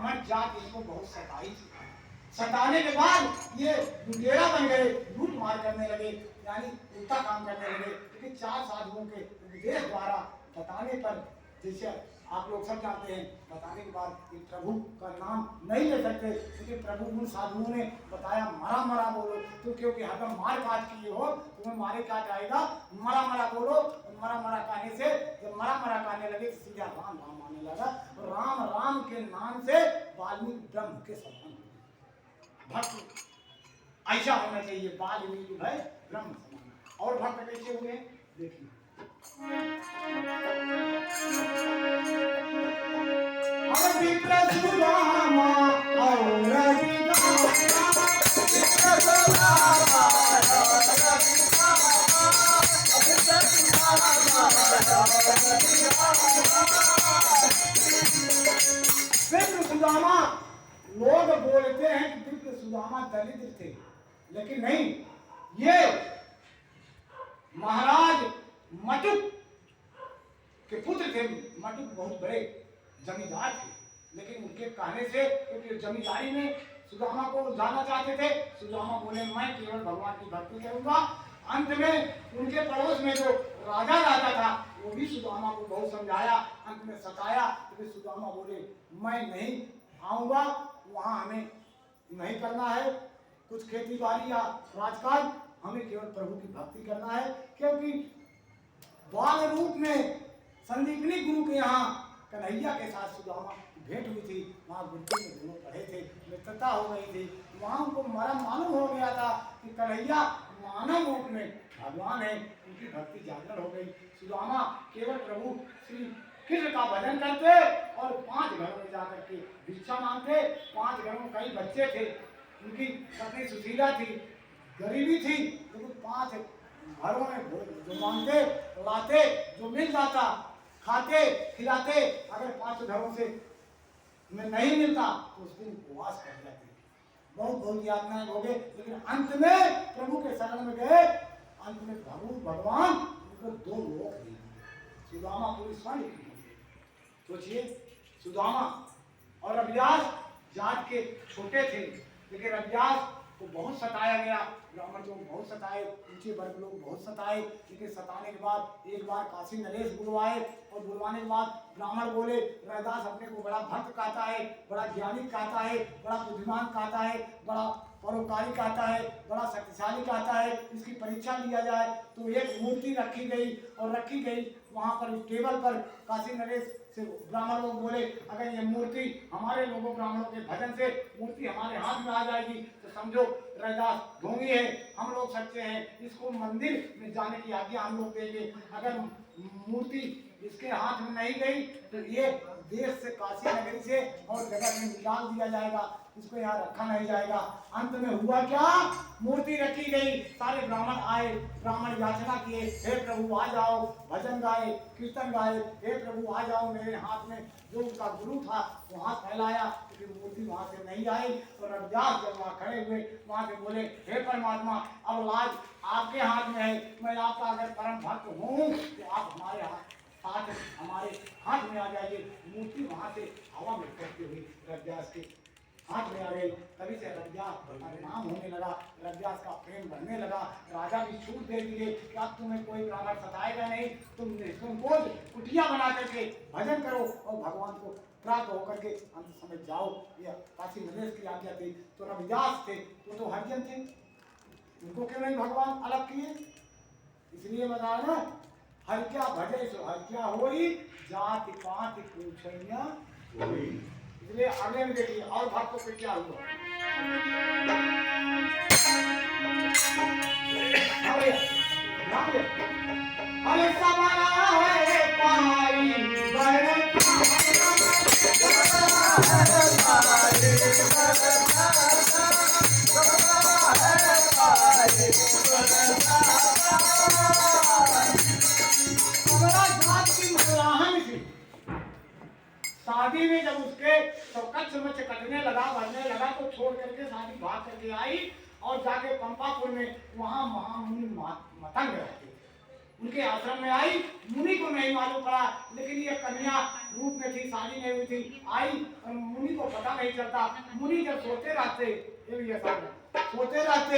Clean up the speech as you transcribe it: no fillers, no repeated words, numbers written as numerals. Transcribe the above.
ब्राह्मण जात इनको बहुत सताई थी। सताने के बाद ये लुटेरा बन गए, लूट मार करने लगे, यानी उल्टा काम करने लगे। क्योंकि 4 साधुओं के उपदेश द्वारा बताने पर, जैसे आप लोग सब जानते हैं, बताने के बाद प्रभु का नाम नहीं ले सकते, क्योंकि प्रभु उन साधुओं ने बताया मरा मरा बोलो। तो क्योंकि हरदम मार काट किए हो, तुम्हें मारे काट आएगा, मरा मरा बोलो। मरा मरा कहने से जब मरा मरा कहने लगे सीधा राम राम आने लगा। राम राम के नाम से वाल्मीकि ब्रह्म के समान भक्त ऐसा होना चाहिए, वाल्मीकि भाई ब्रह्म समान। और भक्त कैसे हुए देखिए। विप्र सुदामा और विप्र सुदामा, लोग बोलते हैं कि विप्र सुदामा दलित थे, लेकिन नहीं, ये महाराज मटुक के पुत्र थे। मटुक बहुत बड़े जमींदार थे, लेकिन उनके कहने से, क्योंकि जमींदारी में सुदामा को जाना चाहते थे, सुदामा बोले मैं केवल भगवान की भक्ति करूंगा। अंत में उनके पड़ोस में जो राजा रहता था वो भी सुदामा को बहुत समझाया, अंत में सताया, तो सुदामा बोले मैं नहीं आऊंगा, वहां हमें नहीं करना है कुछ खेती बाड़ी या राजकाज, हमें केवल प्रभु की भक्ति करना है। क्योंकि बाल रूप में संदीपनी गुरु के यहाँ कन्हैया के साथ सुदामा भेंट हुई थी, वहाँ गुरुकुल में दोनों पढ़े थे, मित्रता हो गई थी। वहाँ उनको मरम मालूम हो गया था कि कन्हैया मानव रूप में भगवान है, उनकी भक्ति जागरण हो गई। सुदामा केवल प्रभु श्री कृष्ण का भजन करते और 5 घरों में जाकर के भिक्षा मांगते। 5 घरों में कई बच्चे थे, उनकी पत्नी सुशीला थी, गरीबी थी, लेकिन 5 घरों में जो मांगते लाते, जो मिल जाता खाते खिलाते। अगर 5 घरों से में नहीं मिलता तो उस दिन उपवास कर जाते। बहुत बहुत यातनाएं हो गए, लेकिन अंत में प्रभु के शरण में गए। अंत में भगवान उनको 2 लोक दिए। सुदामा पूरी स्वर्ण की। सोचिए, सुदामा और रविदास जात के छोटे थे, लेकिन रविदास को बहुत सताया गया, ब्राह्मण लोग बहुत सताए, ऊंचे वर्ग लोग बहुत सताए। लेकिन सताने के बाद एक बार काशी नरेश बुलवाए, और बुलवाने के बाद ब्राह्मण बोले रविदास अपने को बड़ा भक्त कहता है, बड़ा ज्ञानी कहता है, बड़ा बुद्धिमान कहता है, बड़ा परोपकारी कहता है, बड़ा शक्तिशाली कहता है, इसकी परीक्षा लिया जाए। तो एक मूर्ति रखी गई, और रखी गई वहाँ पर टेबल पर। काशी नरेश से ब्राह्मण लोग बोले अगर ये मूर्ति हमारे लोगों ब्राह्मणों के भजन से मूर्ति हमारे हाथ में आ जाएगी तो समझो रविदास ढोंगी है, हम लोग सच्चे हैं, इसको मंदिर में जाने की आज्ञा हम लोग देंगे। अगर मूर्ति इसके हाथ में नहीं गई तो ये देश से, काशी नगरी से और जगह में निकाल दिया जाएगा, इसको यहाँ रखा नहीं जाएगा। अंत में हुआ क्या, मूर्ति रखी गई, सारे ब्राह्मण आए, ब्राह्मण याचना किए, हे प्रभु आ जाओ, भजन गाए, कीर्तन गाए, हे प्रभु आ जाओ मेरे हाथ में। जो उनका गुरु था वो हाथ फैलाया, लेकिन मूर्ति वहां से नहीं आई। और रविदास जब वहाँ खड़े हुए, वहां से बोले हे परमात्मा, अब लाज आपके हाथ में है, मैं आपका अगर परम भक्त हूँ तो आप हमारे हमारे हाथ में आ जाइए। मूर्ति वहां से हवा में करते हुए रविदास के हाथ में आ गई। तभी से रविदास परिणाम होने लगा, रविदास का प्रेम बढ़ने लगा। राजा भी छूट दे दिए कि अब तुम्हें कोई ब्राह्मण सताएगा नहीं, तुम रोज कुटिया बना करके भजन करो और भगवान को प्राप्त होकर के अंत समय जाओ। यह काशी नरेश की आज्ञा थी। तो रविदास थे वो तो हरिजन थे, उनको क्यों नहीं भगवान अलग किए? इसलिए बता ना, हर क्या भजे सो हर क्या होई, जाति पाति पूछनिया होई। इसलिए अगले में देखिए और भक्तों पे क्या हुआ। अरे समाना है पाई शादी में जब उसके कच्छ मच्छ कटने लगा, बढ़ने लगा, तो छोड़ करके शादी भाग करके आई और जाके पंपापुर में वहां महामुनि मतंग रहते थे, उनके आश्रम में आई। मुनि को नहीं मालूम पड़ा, लेकिन ये कन्या रूप में थी, शादी नहीं हुई थी, आई और मुनि को को पता नहीं चलता। मुनि जब सोते रहते, ये भी ऐसा है, सोते रहते